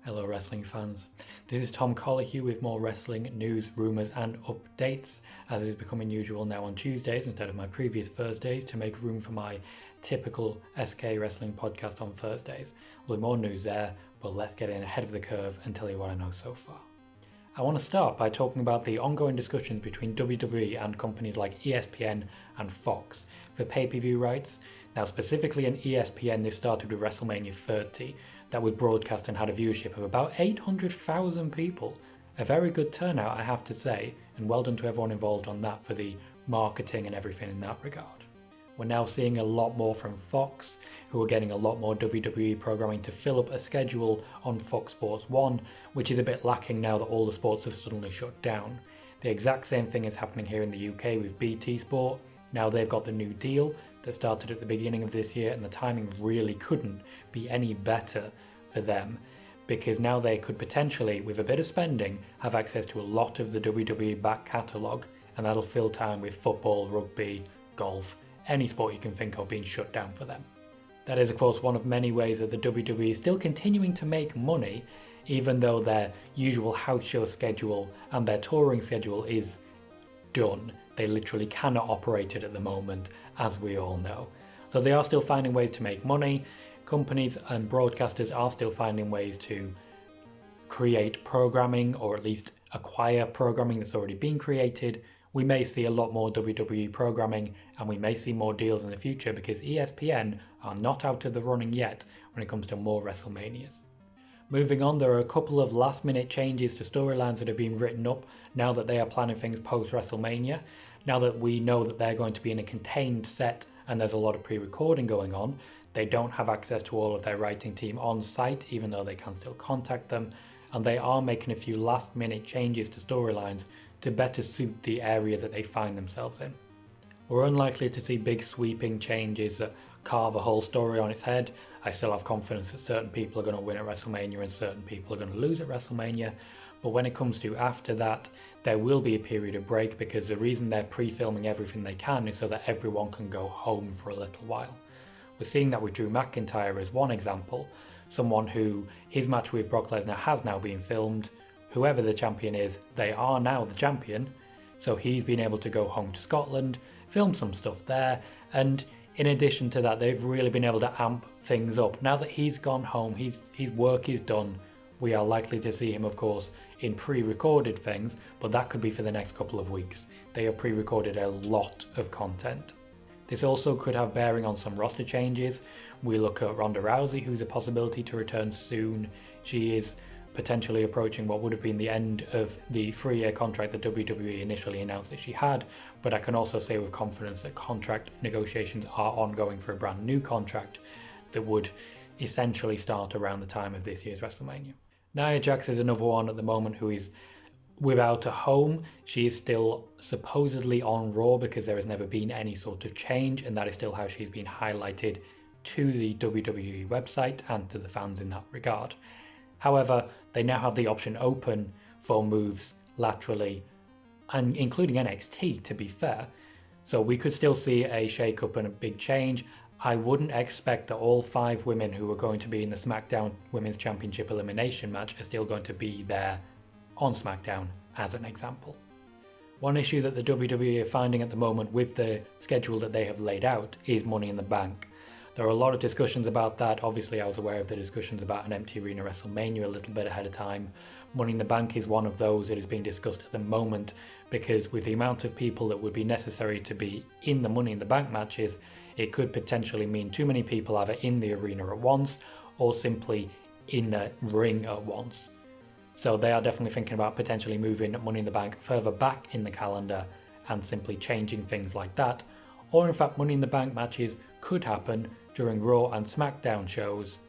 Hello wrestling fans, this is Tom Colohue with more wrestling news, rumours and updates, as is becoming usual now on Tuesdays instead of my previous Thursdays to make room for my typical SK Wrestling podcast on Thursdays. With more news there, but let's get in ahead of the curve and tell you what I know so far. I want to start by talking about the ongoing discussions between WWE and companies like ESPN and Fox for pay-per-view rights. Now specifically in ESPN this started with WrestleMania 30, that was broadcast and had a viewership of about 800,000 people. A very good turnout, I have to say, and well done to everyone involved on that for the marketing and everything in that regard. We're now seeing a lot more from Fox, who are getting a lot more WWE programming to fill up a schedule on Fox Sports 1, which is a bit lacking now that all the sports have suddenly shut down. The exact same thing is happening here in the UK with BT Sport. Now they've got the new deal that started at the beginning of this year, and the timing really couldn't be any better for them, because now they could potentially, with a bit of spending, have access to a lot of the WWE back catalogue, and that'll fill time with football, rugby, golf, any sport you can think of being shut down for them. That is of course one of many ways that the WWE is still continuing to make money, even though their usual house show schedule and their touring schedule is done. They literally cannot operate it at the moment, as we all know. So they are still finding ways to make money. Companies and broadcasters are still finding ways to create programming, or at least acquire programming that's already been created. We may see a lot more WWE programming, and we may see more deals in the future because ESPN are not out of the running yet when it comes to more WrestleManias. Moving on, there are a couple of last minute changes to storylines that have been written up now that they are planning things post WrestleMania. Now that we know that they're going to be in a contained set and there's a lot of pre-recording going on, they don't have access to all of their writing team on site, even though they can still contact them, and they are making a few last minute changes to storylines to better suit the area that they find themselves in. We're unlikely to see big sweeping changes that carve a whole story on its head. I still have confidence that certain people are going to win at WrestleMania and certain people are going to lose at WrestleMania, but when it comes to after that, there will be a period of break, because the reason they're pre-filming everything they can is so that everyone can go home for a little while. We're seeing that with Drew McIntyre as one example, someone who his match with Brock Lesnar has now been filmed. Whoever the champion is, they are now the champion, so he's been able to go home to Scotland, film some stuff there, and in addition to that, they've really been able to amp things up. Now that he's gone home, his work is done, we are likely to see him, of course, in pre-recorded things, but that could be for the next couple of weeks. They have pre-recorded a lot of content. This also could have bearing on some roster changes. We look at Ronda Rousey, who's a possibility to return soon. She is potentially approaching what would have been the end of the 3-year contract that WWE initially announced that she had, but I can also say with confidence that contract negotiations are ongoing for a brand new contract that would essentially start around the time of this year's WrestleMania. Nia Jax is another one at the moment who is without a home. She is still supposedly on Raw because there has never been any sort of change, and that is still how she's been highlighted to the WWE website and to the fans in that regard. However, they now have the option open for moves laterally, and including NXT, to be fair. So we could still see a shake-up and a big change. I wouldn't expect that all 5 women who are going to be in the SmackDown Women's Championship elimination match are still going to be there on SmackDown, as an example. One issue that the WWE are finding at the moment with the schedule that they have laid out is Money in the Bank. There are a lot of discussions about that. Obviously, I was aware of the discussions about an empty arena WrestleMania a little bit ahead of time. Money in the Bank is one of those that is being discussed at the moment, because with the amount of people that would be necessary to be in the Money in the Bank matches, it could potentially mean too many people either in the arena at once or simply in the ring at once. So they are definitely thinking about potentially moving Money in the Bank further back in the calendar and simply changing things like that. Or in fact, Money in the Bank matches could happen during Raw and SmackDown shows,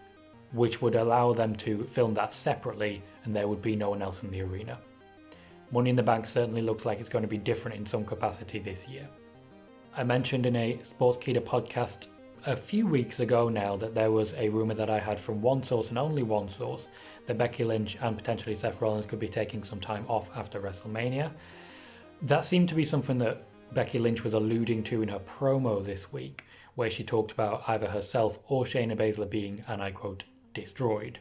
which would allow them to film that separately and there would be no one else in the arena. Money in the Bank certainly looks like it's going to be different in some capacity this year. I mentioned in a Sportskeeda podcast a few weeks ago now that there was a rumour that I had from one source and only one source that Becky Lynch and potentially Seth Rollins could be taking some time off after WrestleMania. That seemed to be something that Becky Lynch was alluding to in her promo this week, where she talked about either herself or Shayna Baszler being, and I quote, destroyed.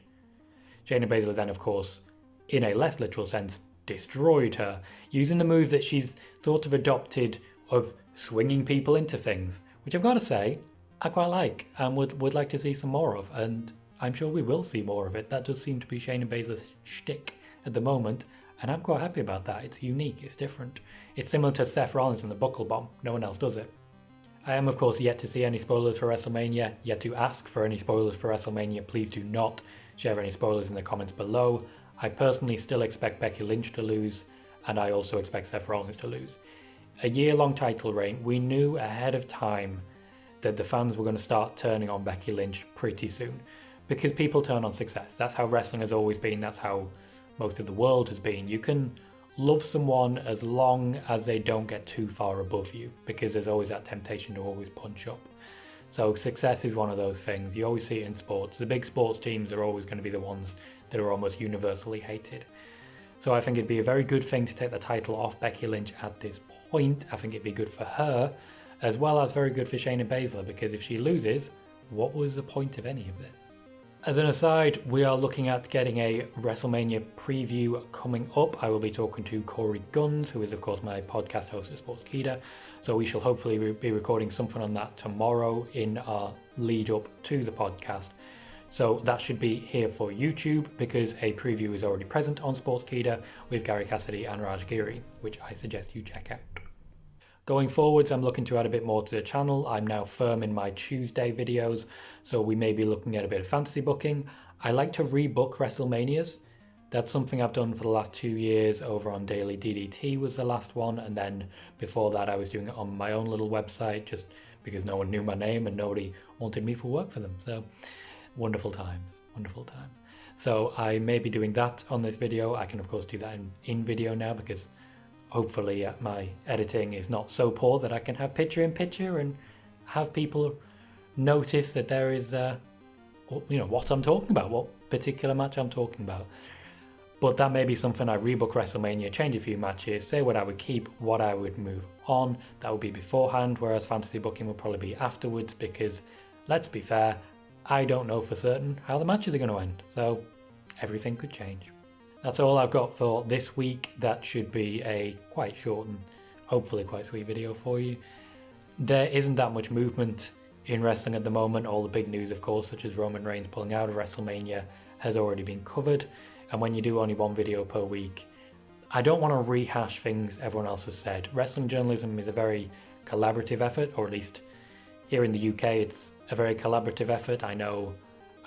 Shayna Baszler then, of course, in a less literal sense, destroyed her, using the move that she's sort of adopted of swinging people into things, which I've got to say, I quite like and would like to see some more of, and I'm sure we will see more of it. That does seem to be Shayna Baszler's shtick at the moment, and I'm quite happy about that. It's unique, it's different. It's similar to Seth Rollins and the Buckle Bomb. No one else does it. I am, of course, yet to see any spoilers for WrestleMania, yet to ask for any spoilers for WrestleMania. Please do not share any spoilers in the comments below. I personally still expect Becky Lynch to lose, and I also expect Seth Rollins to lose. A year-long title reign, we knew ahead of time that the fans were going to start turning on Becky Lynch pretty soon, because people turn on success. That's how wrestling has always been, that's how most of the world has been. You can love someone as long as they don't get too far above you, because there's always that temptation to always punch up. So success is one of those things. You always see it in sports. The big sports teams are always going to be the ones that are almost universally hated. So I think it'd be a very good thing to take the title off Becky Lynch at this point. I think it'd be good for her, as well as very good for Shayna Baszler, because if she loses, what was the point of any of this? As an aside, we are looking at getting a WrestleMania preview coming up. I will be talking to Corey Guns, who is of course my podcast host at Sportskeeda. So we shall hopefully be recording something on that tomorrow in our lead up to the podcast. So that should be here for YouTube, because a preview is already present on Sportskeeda with Gary Cassidy and Raj Giri, which I suggest you check out. Going forwards, I'm looking to add a bit more to the channel. I'm now firm in my Tuesday videos, so we may be looking at a bit of fantasy booking. I like to rebook WrestleManias. That's something I've done for the last 2 years over on Daily DDT was the last one, and then before that I was doing it on my own little website just because no one knew my name and nobody wanted me for work for them. So wonderful times, wonderful times. So I may be doing that on this video. I can of course do that in video now, because hopefully my editing is not so poor that I can have picture in picture and have people notice that there is what I'm talking about, what particular match I'm talking about. But that may be something I rebook WrestleMania, change a few matches, say what I would keep, what I would move on. That would be beforehand, whereas fantasy booking will probably be afterwards, because let's be fair, I don't know for certain how the matches are going to end, so everything could change. That's all I've got for this week. That should be a quite short and hopefully quite sweet video for you. There isn't that much movement in wrestling at the moment. All the big news, of course, such as Roman Reigns pulling out of WrestleMania, has already been covered. And when you do only one video per week, I don't want to rehash things everyone else has said. Wrestling journalism is a very collaborative effort, or at least here in the UK, it's a very collaborative effort. I know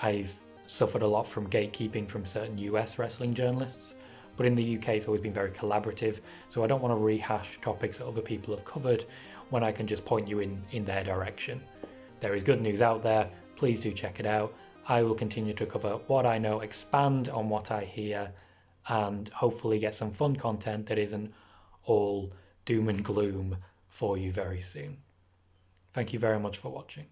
I've suffered a lot from gatekeeping from certain US wrestling journalists, but in the UK it's always been very collaborative, so I don't want to rehash topics that other people have covered when I can just point you in their direction. There is good news out there, please do check it out. I will continue to cover what I know, expand on what I hear, and hopefully get some fun content that isn't all doom and gloom for you very soon. Thank you very much for watching.